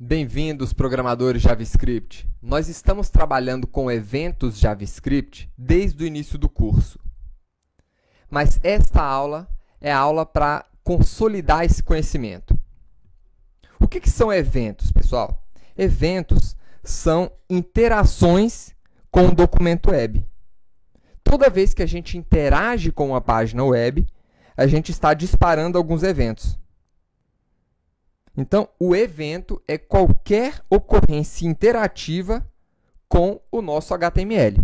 Bem-vindos, programadores JavaScript. Nós estamos trabalhando com eventos JavaScript desde o início do curso. Mas esta aula é a aula para consolidar esse conhecimento. O que são eventos, pessoal? Eventos são interações com o documento web. Toda vez que a gente interage com uma página web, a gente está disparando alguns eventos. Então, o evento é qualquer ocorrência interativa com o nosso HTML.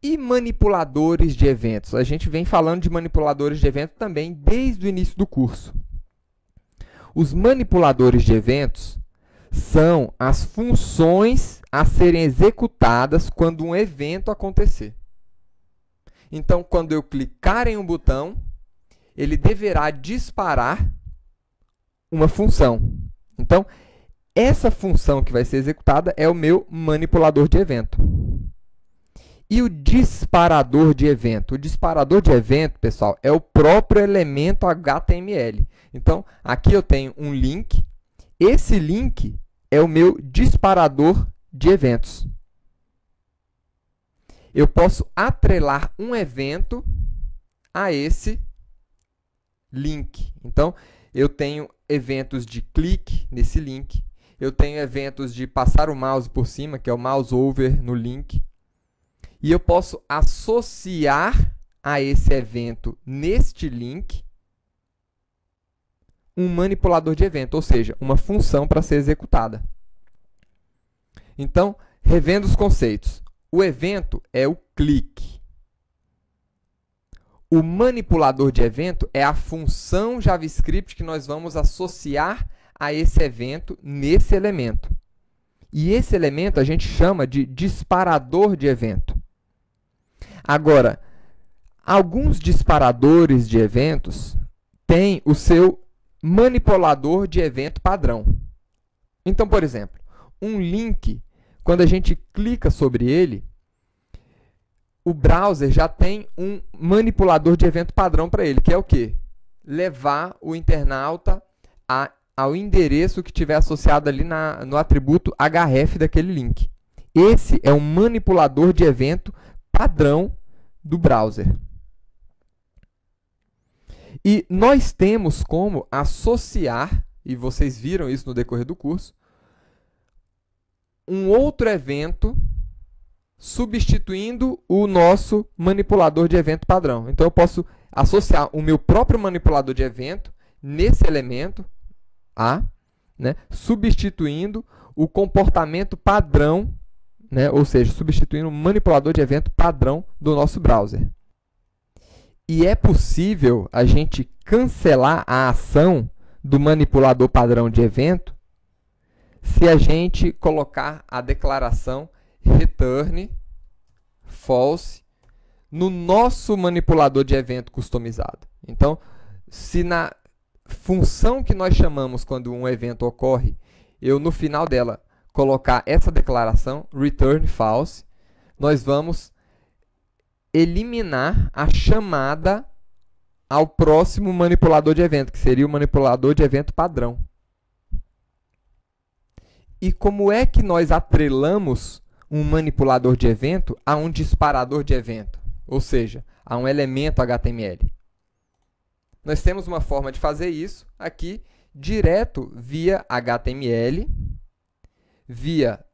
E manipuladores de eventos? A gente vem falando de manipuladores de eventos também desde o início do curso. Os manipuladores de eventos são as funções a serem executadas quando um evento acontecer. Então, quando eu clicar em um botão, ele deverá disparar uma função. Então, essa função que vai ser executada é o meu manipulador de evento. E o disparador de evento? O disparador de evento, pessoal, é o próprio elemento HTML. Então, aqui eu tenho um link. Esse link é o meu disparador de eventos. Eu posso atrelar um evento a esse link. Então, eu tenho eventos de clique nesse link. Eu tenho eventos de passar o mouse por cima, que é o mouse over no link. E eu posso associar a esse evento neste link um manipulador de evento, ou seja, uma função para ser executada. Então, revendo os conceitos. O evento é o clique. O manipulador de evento é a função JavaScript que nós vamos associar a esse evento nesse elemento. E esse elemento a gente chama de disparador de evento. Agora, alguns disparadores de eventos têm o seu manipulador de evento padrão. Então, por exemplo, um link, quando a gente clica sobre ele, o browser já tem um manipulador de evento padrão para ele, que é o quê? Levar o internauta ao endereço que tiver associado ali no atributo href daquele link. Esse é um manipulador de evento padrão do browser. E nós temos como associar, e vocês viram isso no decorrer do curso, um outro evento substituindo o nosso manipulador de evento padrão. Então, eu posso associar o meu próprio manipulador de evento nesse elemento A, né, substituindo o comportamento padrão, né, ou seja, substituindo o manipulador de evento padrão do nosso browser. E é possível a gente cancelar a ação do manipulador padrão de evento se a gente colocar a declaração return false no nosso manipulador de evento customizado. Então, se na função que nós chamamos quando um evento ocorre, eu no final dela colocar essa declaração return false, nós vamos eliminar a chamada ao próximo manipulador de evento, que seria o manipulador de evento padrão. E como é que nós atrelamos um manipulador de evento a um disparador de evento? Ou seja, a um elemento HTML. Nós temos uma forma de fazer isso aqui, direto via HTML, via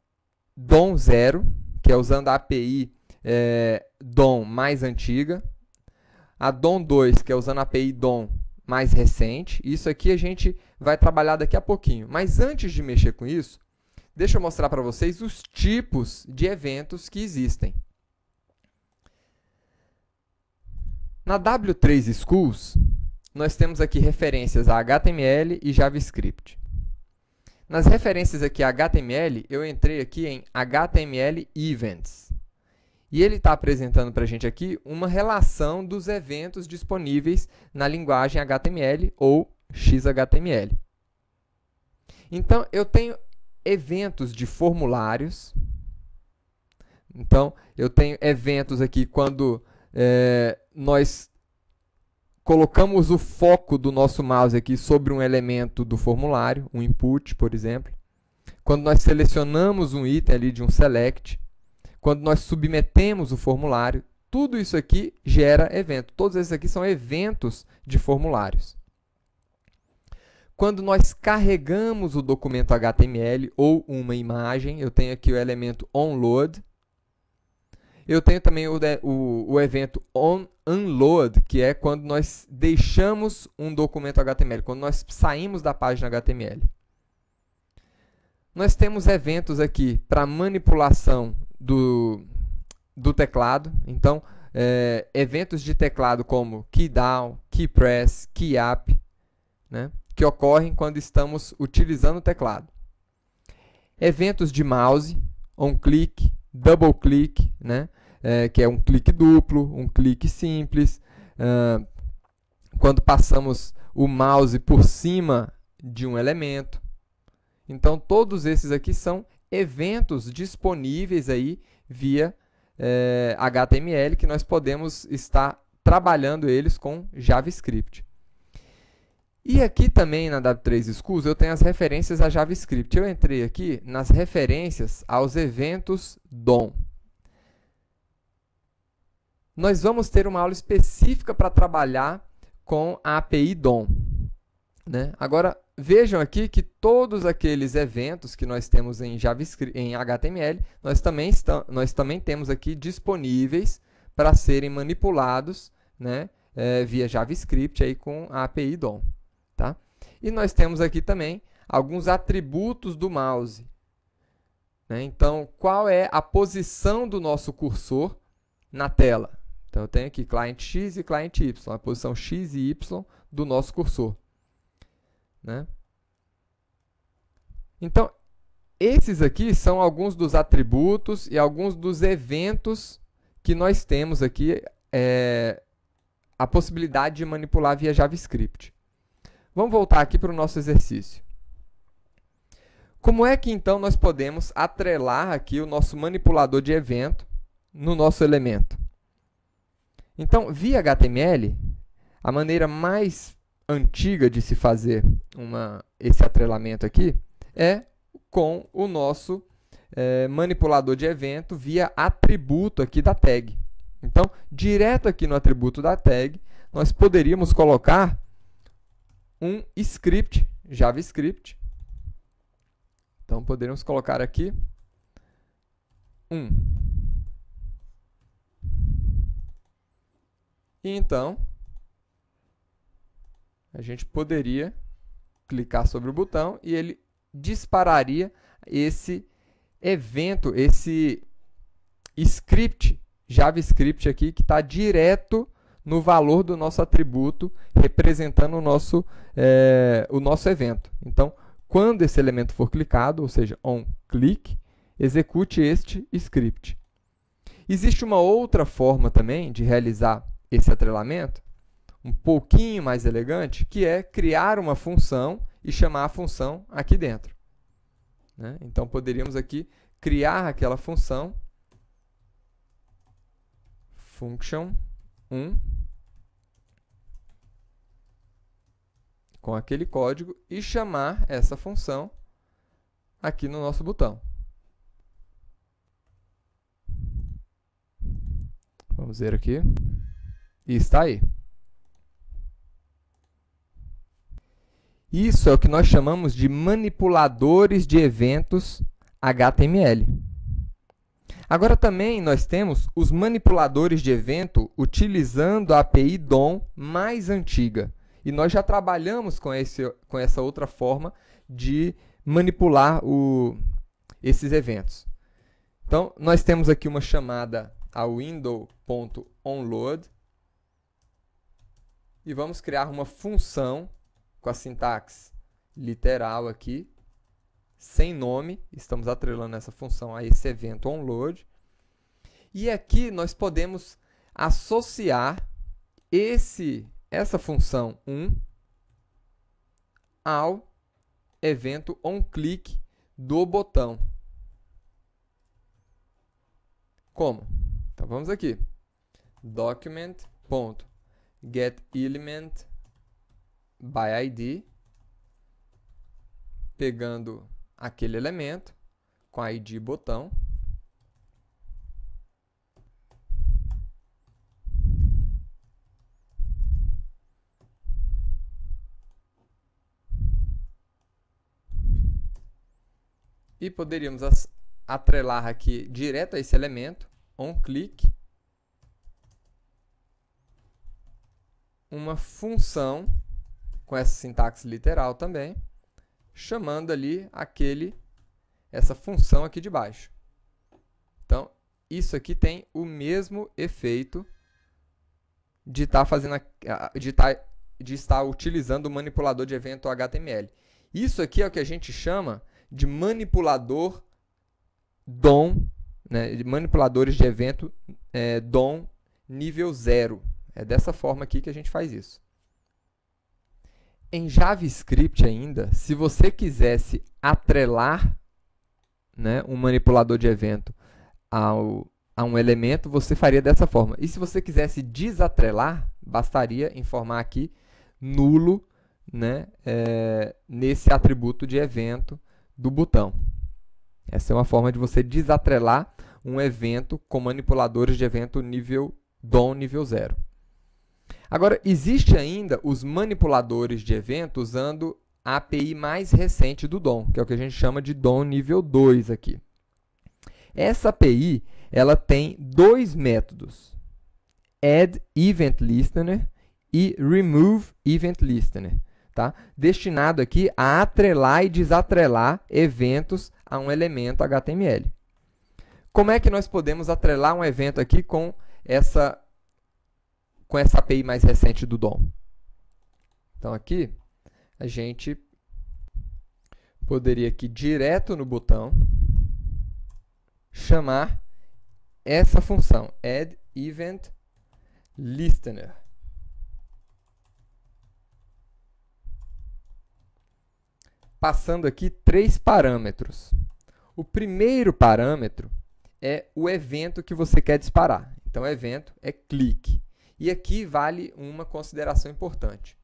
DOM0, que é usando a API DOM mais antiga, a DOM2, que é usando a API DOM mais recente. Isso aqui a gente vai trabalhar daqui a pouquinho. Mas antes de mexer com isso, deixa eu mostrar para vocês os tipos de eventos que existem. Na W3 Schools, nós temos aqui referências a HTML e JavaScript. Nas referências aqui a HTML, eu entrei aqui em HTML Events. E ele está apresentando para a gente aqui uma relação dos eventos disponíveis na linguagem HTML ou XHTML. Então, eu tenho eventos de formulários. Então, eu tenho eventos aqui quando nós colocamos o foco do nosso mouse aqui sobre um elemento do formulário, um input, por exemplo. quando nós selecionamos um item ali de um select, quando nós submetemos o formulário, tudo isso aqui gera evento. Todos esses aqui são eventos de formulários. Quando nós carregamos o documento HTML ou uma imagem, eu tenho aqui o elemento onload. Eu tenho também o evento onUnload, que é quando nós deixamos um documento HTML, quando nós saímos da página HTML. Nós temos eventos aqui para manipulação do teclado. Então, eventos de teclado como keydown, keypress, keyup, né, que ocorrem quando estamos utilizando o teclado. Eventos de mouse, onClick, doubleclick, né, que é um clique duplo, um clique simples. Quando passamos o mouse por cima de um elemento. Então, todos esses aqui são eventos disponíveis aí via HTML, que nós podemos estar trabalhando eles com JavaScript. E aqui também na W3 Schools eu tenho as referências a JavaScript. Eu entrei aqui nas referências aos eventos DOM. Nós vamos ter uma aula específica para trabalhar com a API DOM, né? Agora, vejam aqui que todos aqueles eventos que nós temos em JavaScript, em HTML, nós também temos aqui disponíveis para serem manipulados, né, via JavaScript aí com a API DOM. Tá? E nós temos aqui também alguns atributos do mouse, né? Então, qual é a posição do nosso cursor na tela? Então, eu tenho aqui cliente X e cliente Y, a posição X e Y do nosso cursor, né? Então, esses aqui são alguns dos atributos e alguns dos eventos que nós temos aqui, a possibilidade de manipular via JavaScript. Vamos voltar aqui para o nosso exercício. Como é que, então, nós podemos atrelar aqui o nosso manipulador de evento no nosso elemento? Então, via HTML, a maneira mais antiga de se fazer esse atrelamento aqui é com o nosso manipulador de evento via atributo aqui da tag. Então, direto aqui no atributo da tag, nós poderíamos colocar um script, JavaScript. Então, poderíamos colocar aqui E então, a gente poderia clicar sobre o botão e ele dispararia esse evento, esse script JavaScript aqui, que está direto no valor do nosso atributo, representando o nosso evento. Então, quando esse elemento for clicado, ou seja, onClick, execute este script. Existe uma outra forma também de realizar esse atrelamento, um pouquinho mais elegante, que é criar uma função e chamar a função aqui dentro, né? Então, poderíamos aqui criar aquela função, function 1, com aquele código, e chamar essa função aqui no nosso botão. Vamos ver aqui. E está aí. Isso é o que nós chamamos de manipuladores de eventos HTML. Agora também nós temos os manipuladores de evento utilizando a API DOM mais antiga. E nós já trabalhamos com essa outra forma de manipular esses eventos. Então, nós temos aqui uma chamada a window.onload e vamos criar uma função com a sintaxe literal aqui, sem nome. Estamos atrelando essa função a esse evento onload. E aqui nós podemos associar essa função 1 ao evento onClick do botão. Como? Então, vamos aqui. Document.getElementById, pegando aquele elemento com a ID botão. E poderíamos atrelar aqui direto a esse elemento, onClick, uma função com essa sintaxe literal também, chamando ali essa função aqui de baixo. Então, isso aqui tem o mesmo efeito de estar utilizando o manipulador de evento HTML. Isso aqui é o que a gente chama de manipulador DOM, né, de manipuladores de evento DOM nível 0. É dessa forma aqui que a gente faz isso. Em JavaScript ainda, se você quisesse atrelar, né, um manipulador de evento a um elemento, você faria dessa forma. E se você quisesse desatrelar, bastaria informar aqui nulo, né, nesse atributo de evento do botão. Essa é uma forma de você desatrelar um evento com manipuladores de evento DOM nível 0. Agora, existe ainda os manipuladores de evento usando a API mais recente do DOM, que é o que a gente chama de DOM nível 2 aqui. Essa API ela tem dois métodos, Add Event Listener e Remove Event Listener. Tá? Destinado aqui a atrelar e desatrelar eventos a um elemento HTML. Como é que nós podemos atrelar um evento aqui com essa API mais recente do DOM? Então, aqui, a gente poderia aqui, direto no botão, chamar essa função, Add Event Listener. Passando aqui 3 parâmetros. O primeiro parâmetro é o evento que você quer disparar. Então, o evento é clique. E aqui vale uma consideração importante.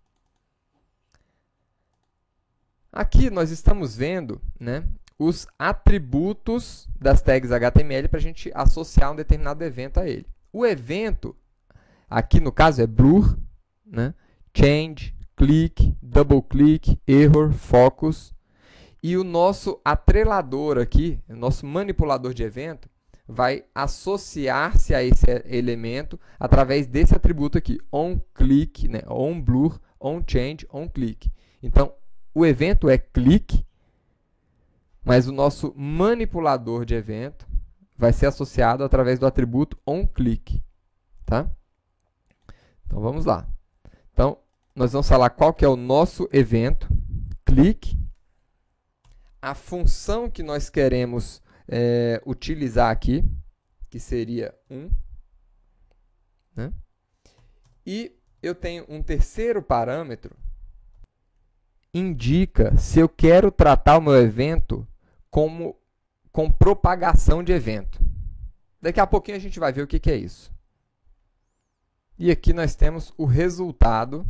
Aqui nós estamos vendo, né, os atributos das tags HTML para a gente associar um determinado evento a ele. O evento, aqui no caso, é blur, né, change, click, double click, error, focus. E o nosso atrelador aqui, o nosso manipulador de evento, vai associar-se a esse elemento através desse atributo aqui, onClick, né, onBlur, onChange, onClick. Então, o evento é click, mas o nosso manipulador de evento vai ser associado através do atributo onClick. Tá? Então, vamos lá. Então, nós vamos falar qual que é o nosso evento, click, a função que nós queremos utilizar aqui, que seria 1, né? E eu tenho um terceiro parâmetro, indica se eu quero tratar o meu evento com propagação de evento. Daqui a pouquinho a gente vai ver o que é isso. E aqui nós temos o resultado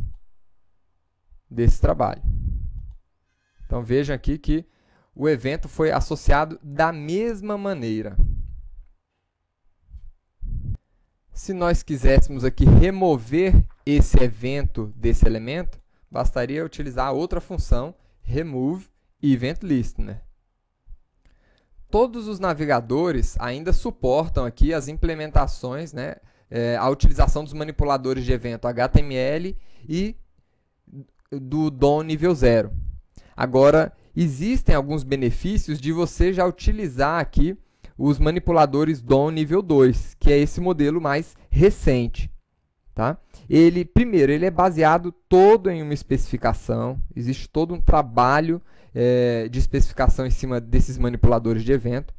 desse trabalho. Então, vejam aqui que o evento foi associado da mesma maneira. Se nós quiséssemos aqui remover esse evento desse elemento, bastaria utilizar a outra função, Remove Event Listener. Todos os navegadores ainda suportam aqui as implementações, né, a utilização dos manipuladores de evento HTML e do DOM nível 0. Agora, existem alguns benefícios de você já utilizar aqui os manipuladores DOM nível 2, que é esse modelo mais recente. Tá? Primeiro, ele é baseado todo em uma especificação, existe todo um trabalho de especificação em cima desses manipuladores de evento.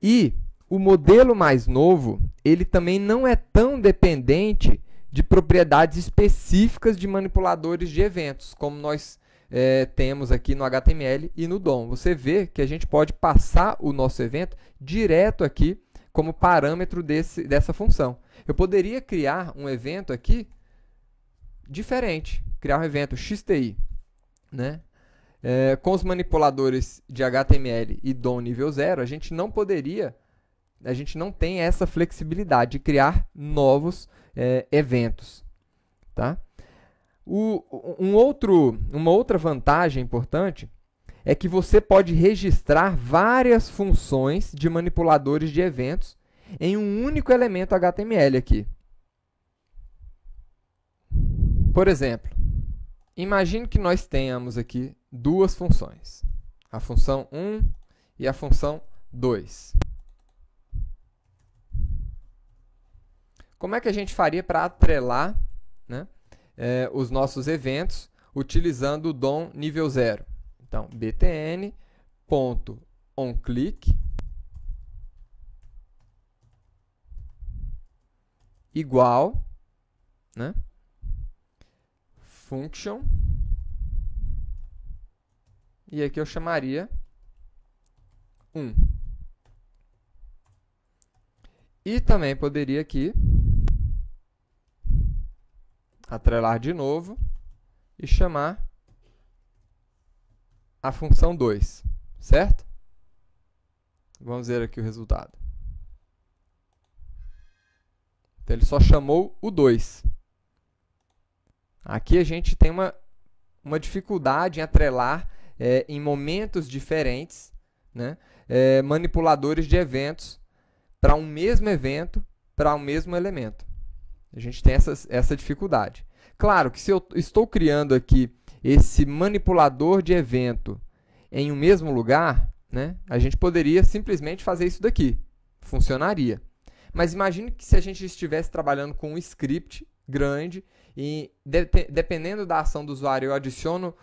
E o modelo mais novo, ele também não é tão dependente de propriedades específicas de manipuladores de eventos, como nós temos aqui no HTML e no DOM. Você vê que a gente pode passar o nosso evento direto aqui como parâmetro dessa função. Eu poderia criar um evento aqui diferente, criar um evento XTI, né? Com os manipuladores de HTML e DOM nível 0, a gente não tem essa flexibilidade de criar novos eventos. Tá? Uma outra vantagem importante é que você pode registrar várias funções de manipuladores de eventos em um único elemento HTML aqui. Por exemplo, imagine que nós tenhamos aqui duas funções, a função 1 e a função 2. Como é que a gente faria para atrelar, né, os nossos eventos utilizando o DOM nível 0? Então, btn.onClick igual, né, function, e aqui eu chamaria 1. E também poderia aqui atrelar de novo e chamar a função 2, certo? Vamos ver aqui o resultado. Então, ele só chamou o 2. Aqui a gente tem uma dificuldade em atrelar em momentos diferentes, né, manipuladores de eventos para um mesmo evento, para um mesmo elemento. A gente tem essa dificuldade. Claro que se eu estou criando aqui esse manipulador de evento em um mesmo lugar, né, a gente poderia simplesmente fazer isso daqui. Funcionaria. Mas imagine que se a gente estivesse trabalhando com um script grande e, dependendo da ação do usuário, eu adiciono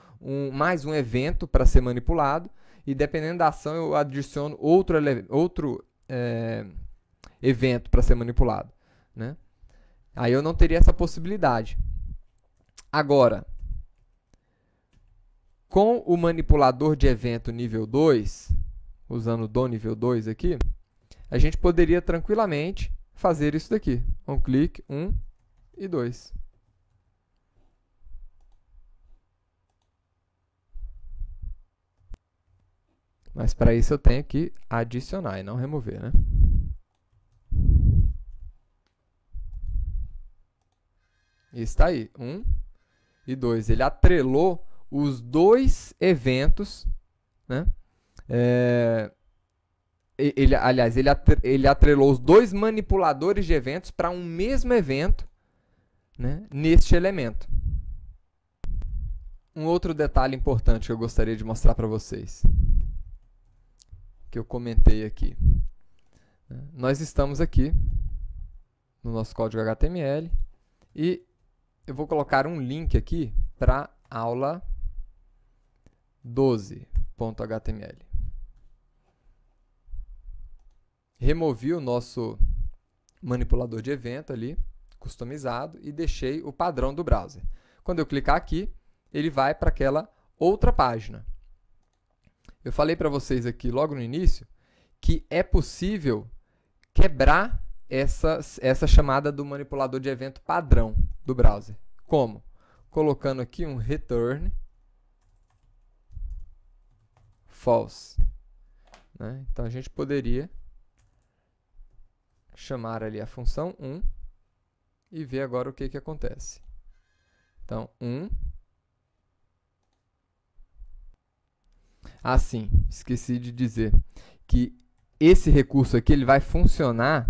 mais um evento para ser manipulado, e dependendo da ação, eu adiciono outro evento para ser manipulado, né? Aí eu não teria essa possibilidade. Agora, com o manipulador de evento nível 2, usando o DOM nível 2 aqui, a gente poderia tranquilamente fazer isso daqui. OnClick 1 e 2. Mas para isso eu tenho que adicionar e não remover, né? E está aí, 1 e 2. Ele atrelou os dois eventos, né? Ele atrelou os dois manipuladores de eventos para um mesmo evento, né, neste elemento. Um outro detalhe importante que eu gostaria de mostrar para vocês, que eu comentei aqui. Nós estamos aqui no nosso código HTML e eu vou colocar um link aqui para a aula 12.html. Removi o nosso manipulador de evento ali, customizado, e deixei o padrão do browser. Quando eu clicar aqui, ele vai para aquela outra página. Eu falei para vocês aqui logo no início que é possível quebrar essa chamada do manipulador de evento padrão do browser. Como? Colocando aqui um return false, né? Então, a gente poderia chamar ali a função 1 e ver agora o que acontece. Então, 1. Ah, sim, esqueci de dizer que esse recurso aqui ele vai funcionar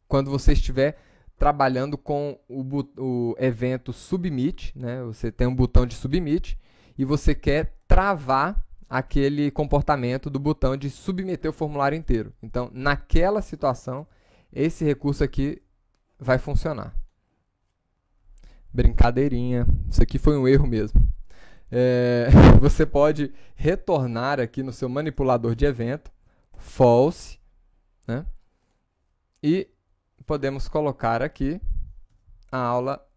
quando você estiver trabalhando com o evento submit, né? Você tem um botão de submit e você quer travar aquele comportamento do botão de submeter o formulário inteiro. Então, naquela situação, esse recurso aqui vai funcionar. Brincadeirinha, isso aqui foi um erro mesmo. Você pode retornar aqui no seu manipulador de evento, false, né? E podemos colocar aqui a aula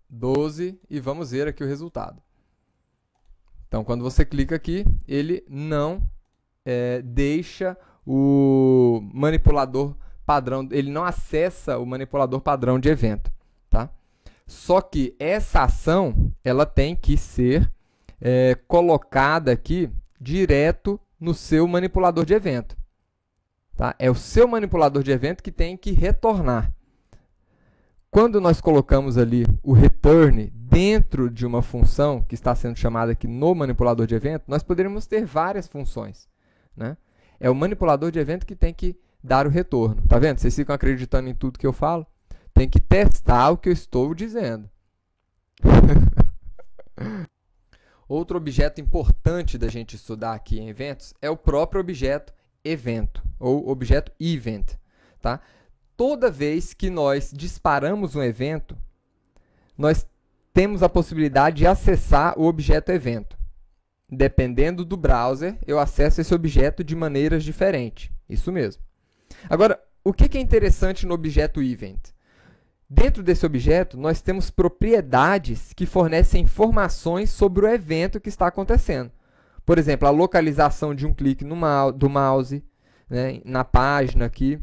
12 e vamos ver aqui o resultado. Então, quando você clica aqui, ele não deixa o manipulador padrão, ele não acessa o manipulador padrão de evento, tá? Só que essa ação, ela tem que ser colocada aqui direto no seu manipulador de evento. Tá? É o seu manipulador de evento que tem que retornar. Quando nós colocamos ali o return dentro de uma função que está sendo chamada aqui no manipulador de evento, nós poderíamos ter várias funções, né? É o manipulador de evento que tem que dar o retorno. Tá vendo? Vocês ficam acreditando em tudo que eu falo? Tem que testar o que eu estou dizendo. Outro objeto importante da gente estudar aqui em eventos é o próprio objeto evento, ou objeto event. Tá? Toda vez que nós disparamos um evento, nós temos a possibilidade de acessar o objeto evento. Dependendo do browser, eu acesso esse objeto de maneiras diferentes. Isso mesmo. Agora, o que é interessante no objeto event? Dentro desse objeto, nós temos propriedades que fornecem informações sobre o evento que está acontecendo. Por exemplo, a localização de um clique do mouse, né, na página aqui.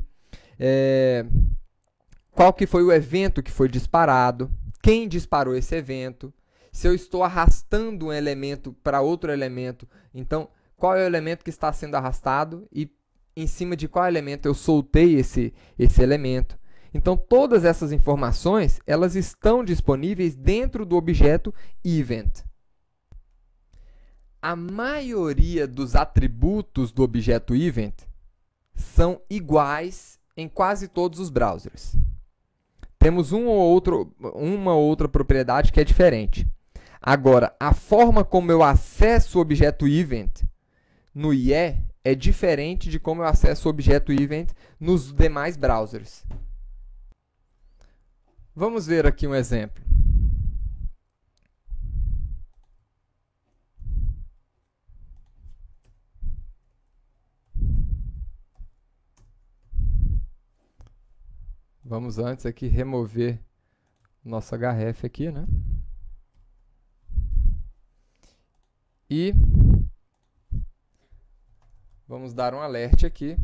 Qual que foi o evento que foi disparado, quem disparou esse evento, se eu estou arrastando um elemento para outro elemento, então qual é o elemento que está sendo arrastado e em cima de qual elemento eu soltei esse elemento. Então, todas essas informações, elas estão disponíveis dentro do objeto event. A maioria dos atributos do objeto event são iguais em quase todos os browsers. Temos uma ou outra propriedade que é diferente. Agora, a forma como eu acesso o objeto event no IE é diferente de como eu acesso o objeto event nos demais browsers. Vamos ver aqui um exemplo. Vamos antes aqui remover nosso href aqui, né? E vamos dar um alert aqui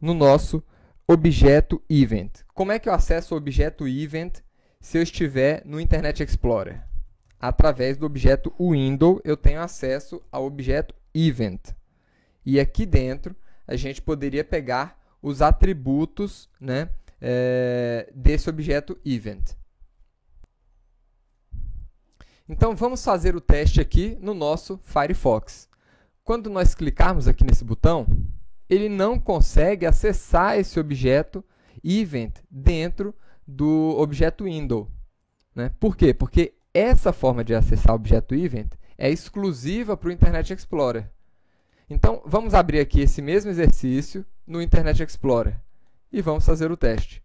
no nosso objeto event. Como é que eu acesso o objeto event se eu estiver no Internet Explorer? Através do objeto window, eu tenho acesso ao objeto event. E aqui dentro, a gente poderia pegar os atributos, né, desse objeto event. Então, vamos fazer o teste aqui no nosso Firefox. Quando nós clicarmos aqui nesse botão, ele não consegue acessar esse objeto event dentro do objeto window, né? Por quê? Porque essa forma de acessar o objeto event é exclusiva para o Internet Explorer. Então, vamos abrir aqui esse mesmo exercício no Internet Explorer e vamos fazer o teste.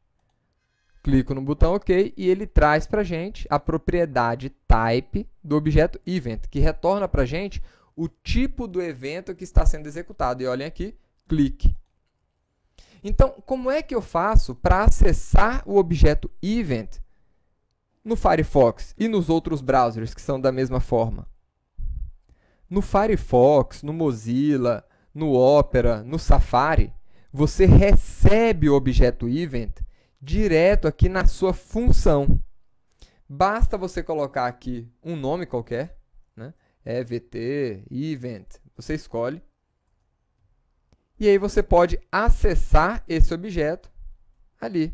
Clico no botão OK e ele traz para a gente a propriedade type do objeto event, que retorna para a gente o tipo do evento que está sendo executado. E olhem aqui, clique. Então, como é que eu faço para acessar o objeto event no Firefox e nos outros browsers que são da mesma forma? No Firefox, no Mozilla, no Opera, no Safari, você recebe o objeto event direto aqui na sua função. Basta você colocar aqui um nome qualquer, né? EVT, event, você escolhe. E aí você pode acessar esse objeto ali.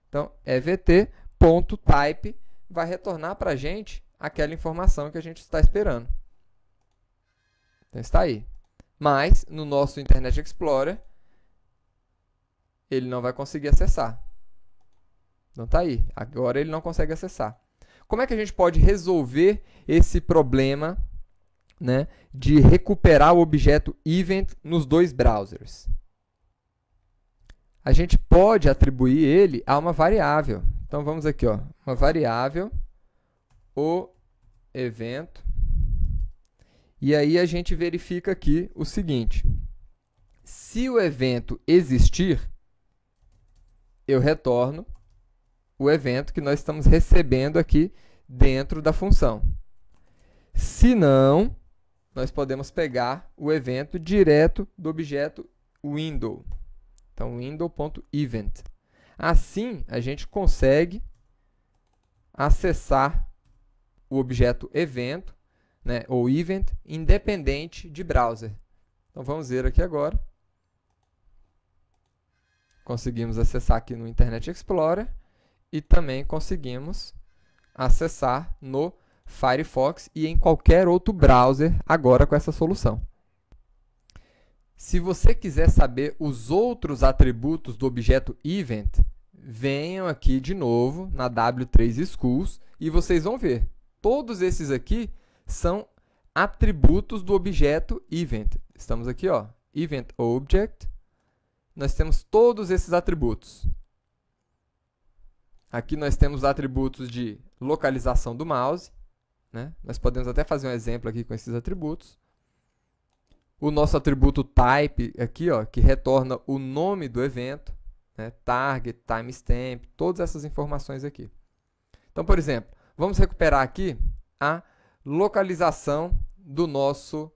Então, evt.type vai retornar para a gente aquela informação que a gente está esperando. Então, está aí. Mas, no nosso Internet Explorer, ele não vai conseguir acessar. Então, está aí. Agora ele não consegue acessar. Como é que a gente pode resolver esse problema, né, de recuperar o objeto event nos dois browsers? A gente pode atribuir ele a uma variável. Então, vamos aqui, ó, uma variável, o evento. E aí a gente verifica aqui o seguinte. Se o evento existir, eu retorno o evento que nós estamos recebendo aqui dentro da função. Se não, nós podemos pegar o evento direto do objeto window. Então, window.event. Assim, a gente consegue acessar o objeto evento, né, ou event, independente de browser. Então vamos ver aqui agora. Conseguimos acessar aqui no Internet Explorer e também conseguimos acessar no Firefox e em qualquer outro browser agora com essa solução. Se você quiser saber os outros atributos do objeto event, venham aqui de novo na W3 Schools e vocês vão ver. Todos esses aqui são atributos do objeto event. Estamos aqui, ó, event object. Nós temos todos esses atributos. Aqui nós temos atributos de localização do mouse, né? Nós podemos até fazer um exemplo aqui com esses atributos. O nosso atributo type aqui, ó, que retorna o nome do evento, né? Target, timestamp, todas essas informações aqui. Então, por exemplo, vamos recuperar aqui a localização do nosso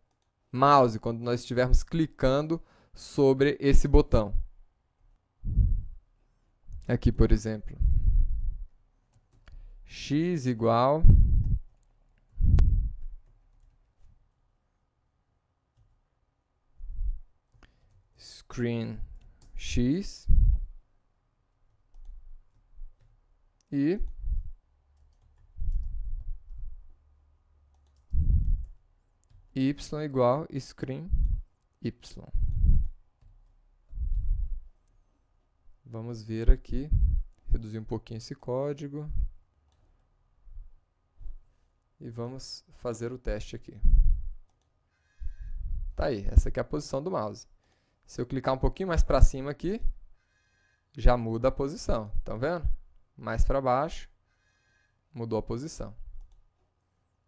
mouse, quando nós estivermos clicando sobre esse botão. Aqui, por exemplo, x igual screen x e y igual screen y. Vamos ver aqui, reduzir um pouquinho esse código e vamos fazer o teste aqui. Tá aí, essa aqui é a posição do mouse. Se eu clicar um pouquinho mais para cima aqui, já muda a posição. Estão vendo? Mais para baixo, mudou a posição.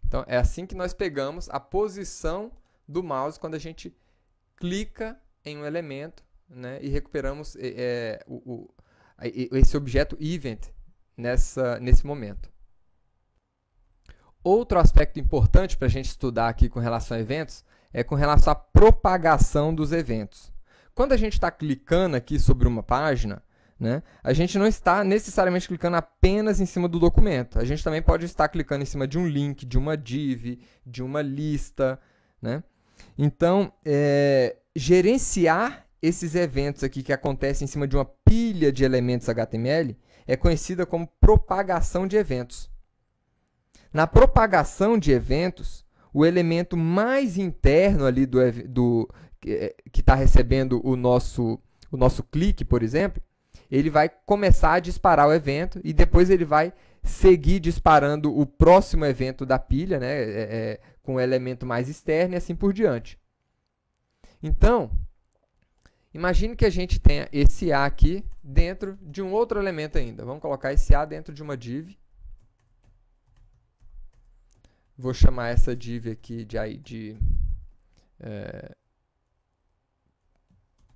Então, é assim que nós pegamos a posição do mouse quando a gente clica em um elemento, né, e recuperamos esse objeto event nesse momento. Outro aspecto importante para a gente estudar aqui com relação a eventos é com relação à propagação dos eventos. Quando a gente está clicando aqui sobre uma página, né, a gente não está necessariamente clicando apenas em cima do documento. A gente também pode estar clicando em cima de um link, de uma div, de uma lista, né? Então, gerenciar esses eventos aqui que acontecem em cima de uma pilha de elementos HTML é conhecida como propagação de eventos. Na propagação de eventos, o elemento mais interno ali que está recebendo o nosso clique, por exemplo, ele vai começar a disparar o evento e depois ele vai seguir disparando o próximo evento da pilha, né, com o elemento mais externo e assim por diante. Então, imagine que a gente tenha esse A aqui dentro de um outro elemento ainda. Vamos colocar esse A dentro de uma div. Vou chamar essa div aqui de ID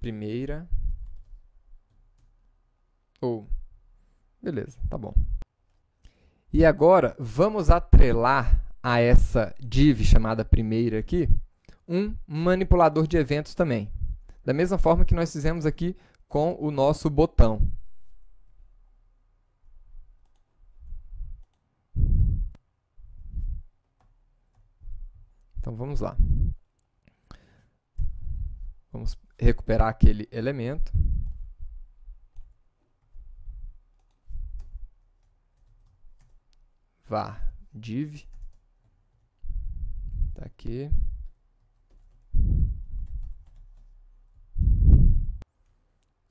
primeira. Beleza, tá bom. E agora, vamos atrelar a essa div chamada primeira aqui um manipulador de eventos também. Da mesma forma que nós fizemos aqui com o nosso botão. Então, vamos lá. Vamos recuperar aquele elemento. Var div. Tá aqui.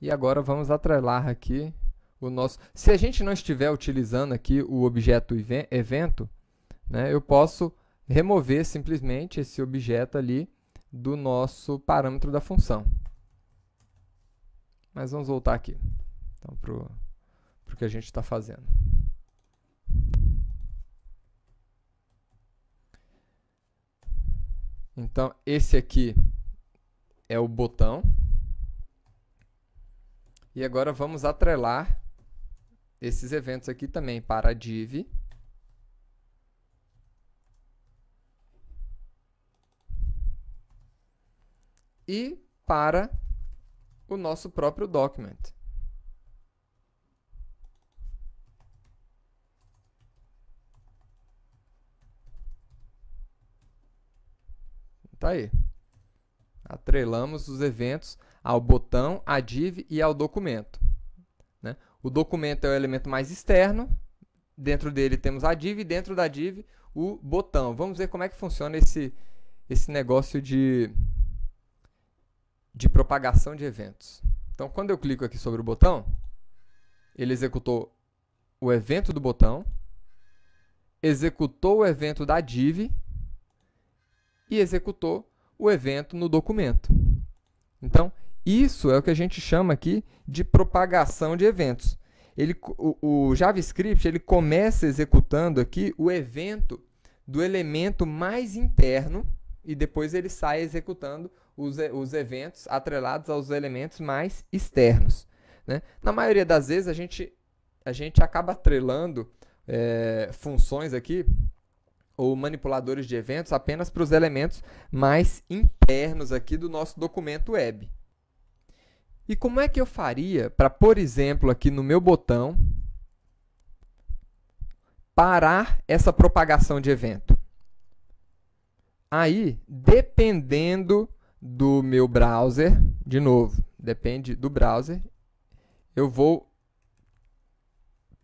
E agora vamos atrelar aqui o nosso... Se a gente não estiver utilizando aqui o objeto evento, né, eu posso remover simplesmente esse objeto ali do nosso parâmetro da função. Mas vamos voltar aqui então, para o que a gente está fazendo. Então, esse aqui é o botão. E agora vamos atrelar esses eventos aqui também para a div. E para o nosso próprio document. Tá aí. Atrelamos os eventos ao botão, à div e ao documento, né? O documento é o elemento mais externo, dentro dele temos a div, e dentro da div o botão. Vamos ver como é que funciona esse negócio de propagação de eventos. Então, quando eu clico aqui sobre o botão, ele executou o evento do botão, executou o evento da div e executou o evento no documento. Então, isso é o que a gente chama aqui de propagação de eventos. O JavaScript ele começa executando aqui o evento do elemento mais interno e depois ele sai executando os eventos atrelados aos elementos mais externos, né? Na maioria das vezes, a gente acaba atrelando funções aqui ou manipuladores de eventos apenas para os elementos mais internos aqui do nosso documento web. E como é que eu faria para, por exemplo, aqui no meu botão, parar essa propagação de evento? Aí, dependendo do meu browser, de novo, depende do browser, eu vou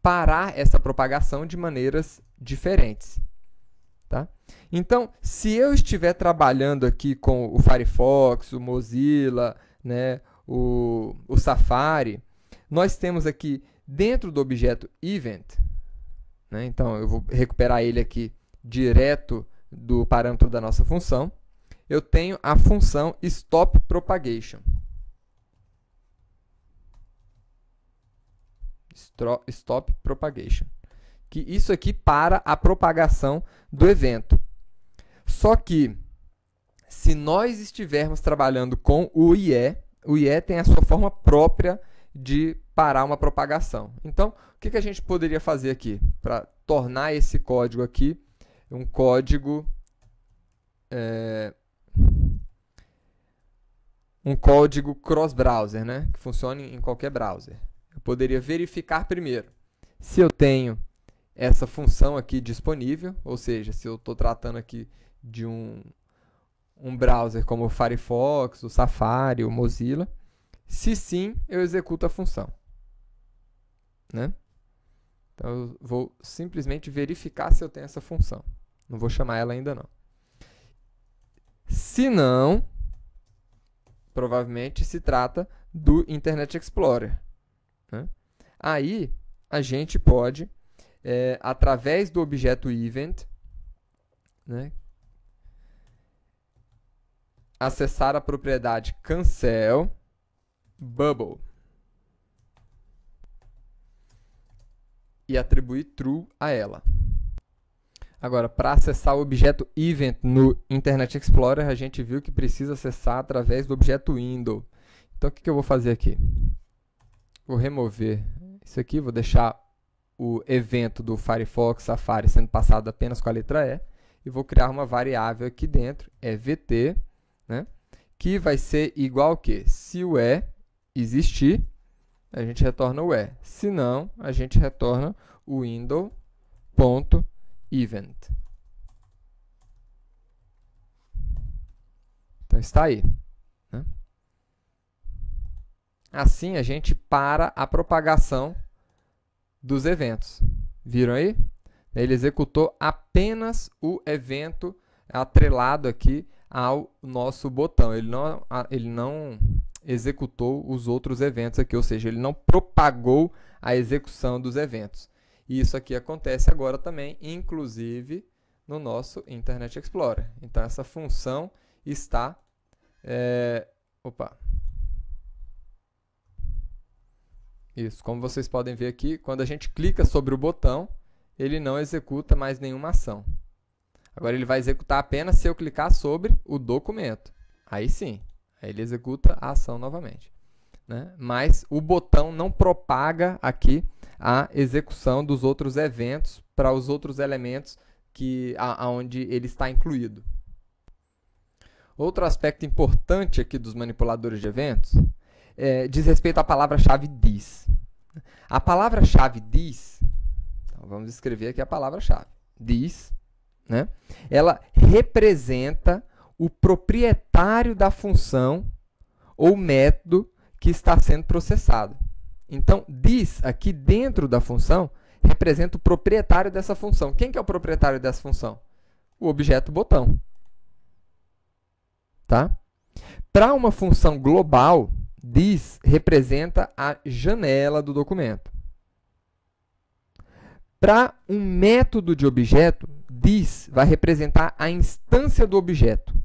parar essa propagação de maneiras diferentes. Tá? Então, se eu estiver trabalhando aqui com o Firefox, o Mozilla, né, o Safari, nós temos aqui dentro do objeto event, né, então eu vou recuperar ele aqui direto do parâmetro da nossa função, eu tenho a função stop propagation. Stop propagation. Que isso aqui para a propagação do evento. Só que, se nós estivermos trabalhando com o IE tem a sua forma própria de parar uma propagação. Então, o que a gente poderia fazer aqui para tornar esse código aqui um código cross-browser, né? Que funcione em qualquer browser. Eu poderia verificar primeiro se eu tenho essa função aqui disponível, ou seja, se eu estou tratando aqui de um browser como o Firefox, o Safari, o Mozilla. Se sim, eu executo a função, né? Então, eu vou simplesmente verificar se eu tenho essa função. Não vou chamar ela ainda não. Se não, provavelmente se trata do Internet Explorer, né? Aí, a gente pode, através do objeto event, né, acessar a propriedade cancel bubble e atribuir true a ela. Agora, para acessar o objeto event no Internet Explorer, a gente viu que precisa acessar através do objeto window. Então, o que eu vou fazer aqui? Vou remover isso aqui, vou deixar o evento do Firefox, Safari sendo passado apenas com a letra E e vou criar uma variável aqui dentro, vt, né, que vai ser igual ao quê? Se o E existir, a gente retorna o E. Se não, a gente retorna o window.event. Então, está aí, né? Assim, a gente para a propagação dos eventos. Viram aí? Ele executou apenas o evento atrelado aqui ao nosso botão. Ele não executou os outros eventos aqui, ou seja, ele não propagou a execução dos eventos. E isso aqui acontece agora também, inclusive no nosso Internet Explorer. Então, essa função está... Isso, como vocês podem ver aqui, quando a gente clica sobre o botão, ele não executa mais nenhuma ação. Agora, ele vai executar apenas se eu clicar sobre o documento. Aí sim, aí ele executa a ação novamente, né? Mas o botão não propaga aqui a execução dos outros eventos para os outros elementos aonde ele está incluído. Outro aspecto importante aqui dos manipuladores de eventos diz respeito à palavra-chave this. A palavra-chave this, então vamos escrever aqui a palavra-chave, this, né? Ela representa o proprietário da função ou método que está sendo processado. Então, this aqui dentro da função representa o proprietário dessa função. Quem que é o proprietário dessa função? O objeto botão. Tá? Para uma função global, this representa a janela do documento. Para um método de objeto, this vai representar a instância do objeto.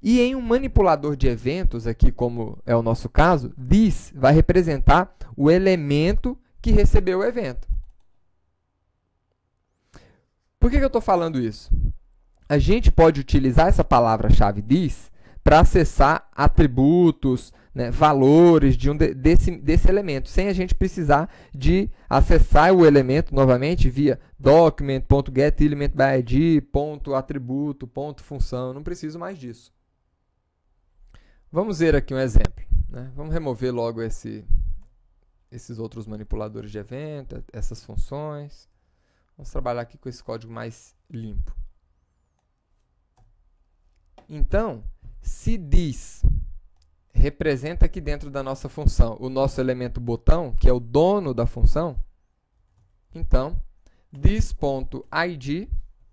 E em um manipulador de eventos, aqui como é o nosso caso, this vai representar o elemento que recebeu o evento. Por que eu estou falando isso? A gente pode utilizar essa palavra-chave this para acessar atributos, né, valores desse elemento, sem a gente precisar de acessar o elemento novamente via document.getElementById, .atributo, .função. Não preciso mais disso. Vamos ver aqui um exemplo. Né? Vamos remover logo esses outros manipuladores de evento, essas funções. Vamos trabalhar aqui com esse código mais limpo. Então, se this representa aqui dentro da nossa função o nosso elemento botão, que é o dono da função, então, this.id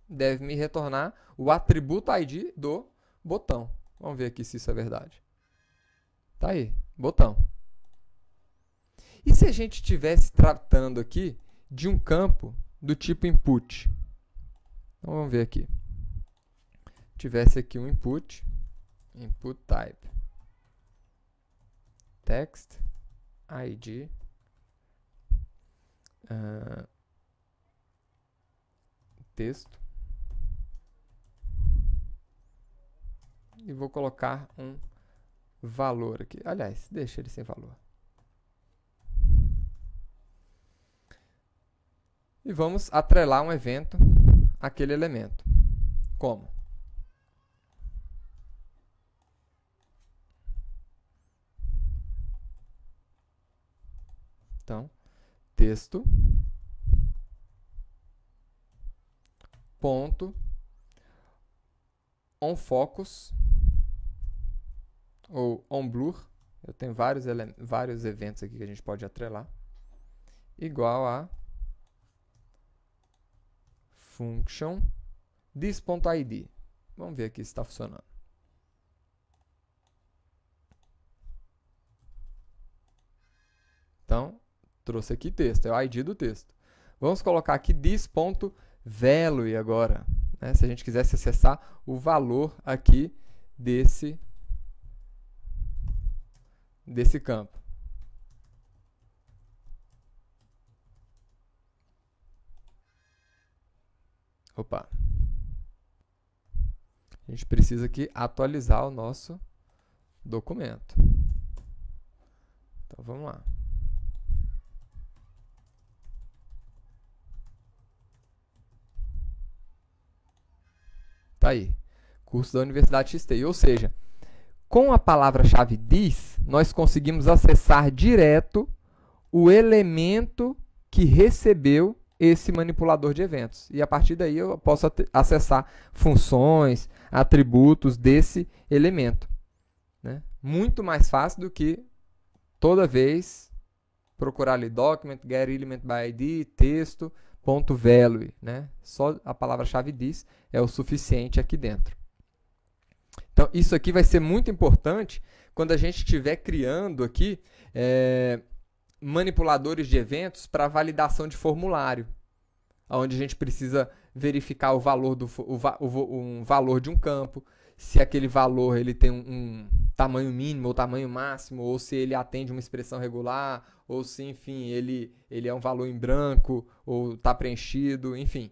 deve me retornar o atributo id do botão. Vamos ver aqui se isso é verdade. Tá aí, botão. E se a gente estivesse tratando aqui de um campo do tipo input? Então, vamos ver aqui. Tivesse aqui um input type, text, id, texto, e vou colocar um valor aqui. Aliás, deixa ele sem valor. E vamos atrelar um evento àquele elemento. Como? Então, texto, ponto, onFocus, ou onBlur, eu tenho vários eventos aqui que a gente pode atrelar, igual a function this.id. Vamos ver aqui se está funcionando. Então, trouxe aqui texto, é o id do texto. Vamos colocar aqui this.value agora, né? Se a gente quisesse acessar o valor aqui desse campo. Opa! A gente precisa aqui atualizar o nosso documento. Então, vamos lá. Tá aí, curso da Universidade XTI. Ou seja, com a palavra-chave this, nós conseguimos acessar direto o elemento que recebeu esse manipulador de eventos. E a partir daí eu posso acessar funções, atributos desse elemento. Né? Muito mais fácil do que toda vez procurar ali document, getElementById, texto, .value, né? Só a palavra-chave this é o suficiente aqui dentro. Então, isso aqui vai ser muito importante quando a gente estiver criando aqui manipuladores de eventos para validação de formulário, onde a gente precisa verificar o valor um valor de um campo, se aquele valor ele tem um tamanho mínimo ou tamanho máximo, ou se ele atende uma expressão regular, ou se, enfim, ele é um valor em branco, ou está preenchido, enfim.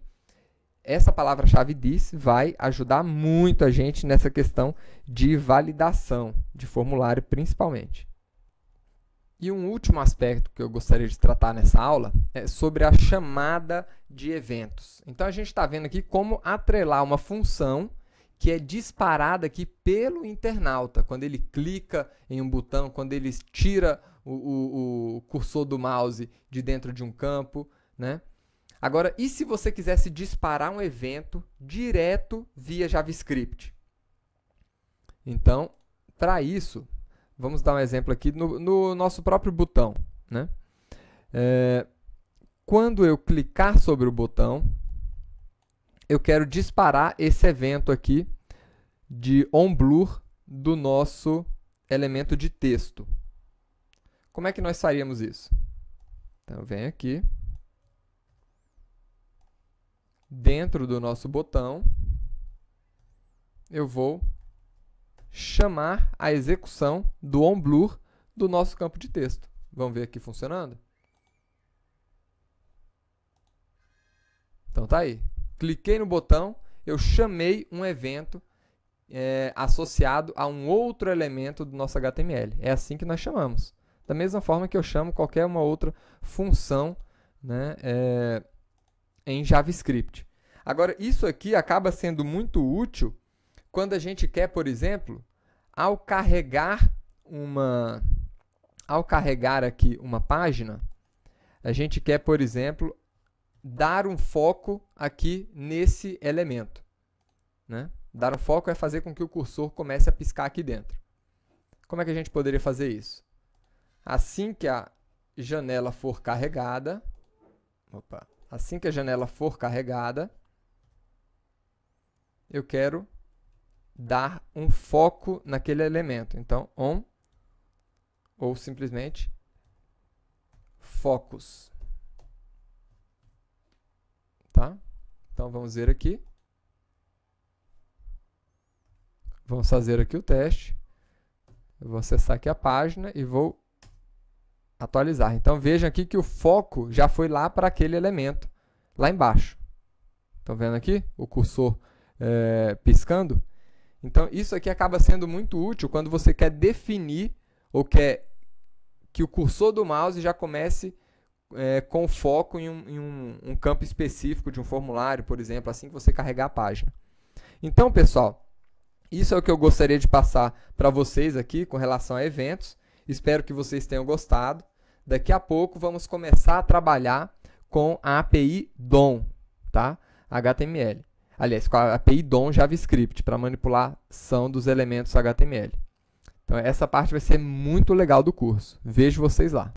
Essa palavra-chave this vai ajudar muito a gente nessa questão de validação de formulário, principalmente. E um último aspecto que eu gostaria de tratar nessa aula é sobre a chamada de eventos. Então, a gente está vendo aqui como atrelar uma função que é disparada aqui pelo internauta. Quando ele clica em um botão, quando ele tira o cursor do mouse de dentro de um campo, né? Agora, e se você quisesse disparar um evento direto via JavaScript? Então, para isso, vamos dar um exemplo aqui no nosso próprio botão, né? Quando eu clicar sobre o botão, eu quero disparar esse evento aqui de onBlur do nosso elemento de texto. Como é que nós faríamos isso? Então, eu venho aqui, dentro do nosso botão, eu vou chamar a execução do onBlur do nosso campo de texto. Vamos ver aqui funcionando? Então, tá aí. Cliquei no botão, eu chamei um evento associado a um outro elemento do nosso HTML. É assim que nós chamamos. Da mesma forma que eu chamo qualquer uma outra função, né, em JavaScript. Agora, isso aqui acaba sendo muito útil quando a gente quer, por exemplo, ao carregar aqui uma página, a gente quer, por exemplo, dar um foco aqui nesse elemento, né? Dar um foco é fazer com que o cursor comece a piscar aqui dentro. Como é que a gente poderia fazer isso? Assim que a janela for carregada, eu quero dar um foco naquele elemento. Então, on ou simplesmente focus. Tá? Então, vamos ver aqui. Vamos fazer aqui o teste. Eu vou acessar aqui a página e vou atualizar. Então, vejam aqui que o foco já foi lá para aquele elemento, lá embaixo. Estão vendo aqui o cursor piscando? Então, isso aqui acaba sendo muito útil quando você quer definir ou quer que o cursor do mouse já comece com foco em um campo específico de um formulário, por exemplo, assim que você carregar a página. Então, pessoal, isso é o que eu gostaria de passar para vocês aqui com relação a eventos. Espero que vocês tenham gostado. Daqui a pouco vamos começar a trabalhar com a API DOM, tá? HTML. Aliás, com a API DOM JavaScript para manipulação dos elementos HTML. Então, essa parte vai ser muito legal do curso. Vejo vocês lá.